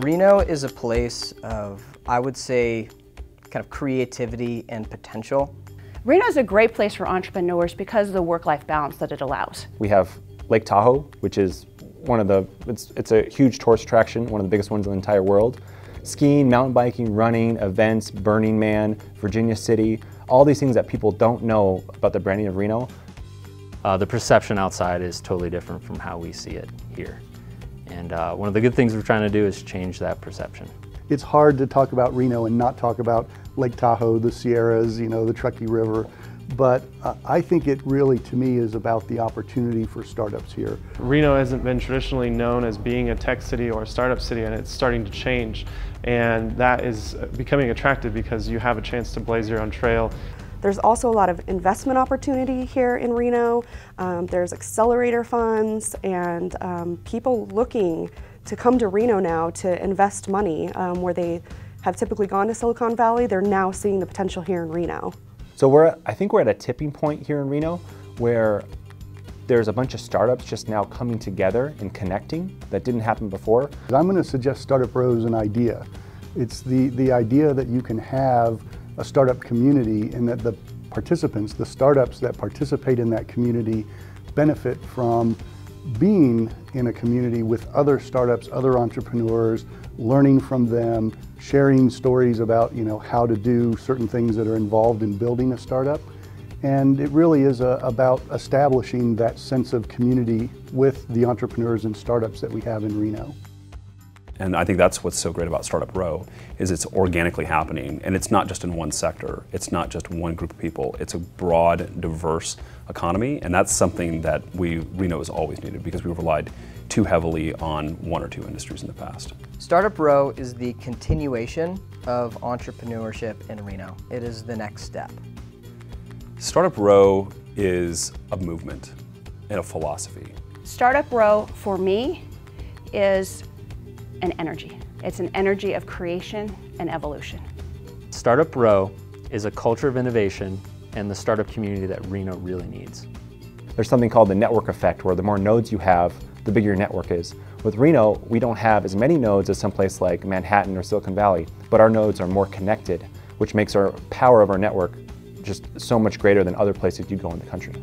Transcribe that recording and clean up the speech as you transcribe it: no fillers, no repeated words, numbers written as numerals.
Reno is a place of, I would say, kind of creativity and potential. Reno is a great place for entrepreneurs because of the work-life balance that it allows. We have Lake Tahoe, which is it's a huge tourist attraction, one of the biggest ones in the entire world. Skiing, mountain biking, running, events, Burning Man, Virginia City, all these things that people don't know about the branding of Reno. The perception outside is totally different from how we see it here. And one of the good things we're trying to do is change that perception. It's hard to talk about Reno and not talk about Lake Tahoe, the Sierras, the Truckee River. But I think it really, to me, is about the opportunity for startups here. Reno hasn't been traditionally known as being a tech city or a startup city, and it's starting to change. And that is becoming attractive because you have a chance to blaze your own trail. There's also a lot of investment opportunity here in Reno. There's accelerator funds and people looking to come to Reno now to invest money where they have typically gone to Silicon Valley. They're now seeing the potential here in Reno. So I think we're at a tipping point here in Reno where there's a bunch of startups just now coming together and connecting that didn't happen before. I'm going to suggest Startup Row as an idea. It's the idea that you can have a startup community and that the participants, the startups that participate in that community, benefit from being in a community with other startups, other entrepreneurs, learning from them, sharing stories about how to do certain things that are involved in building a startup. And it really is about establishing that sense of community with the entrepreneurs and startups that we have in Reno. And I think that's what's so great about Startup Row, is it's organically happening, and it's not just in one sector, it's not just one group of people, it's a broad, diverse economy, and that's something that Reno has always needed because we've relied too heavily on one or two industries in the past. Startup Row is the continuation of entrepreneurship in Reno. It is the next step. Startup Row is a movement and a philosophy. Startup Row, for me, is an energy. It's an energy of creation and evolution. Startup Row is a culture of innovation and the startup community that Reno really needs. There's something called the network effect, where the more nodes you have, the bigger your network is. With Reno, we don't have as many nodes as someplace like Manhattan or Silicon Valley, but our nodes are more connected, which makes our power of our network just so much greater than other places you go in the country.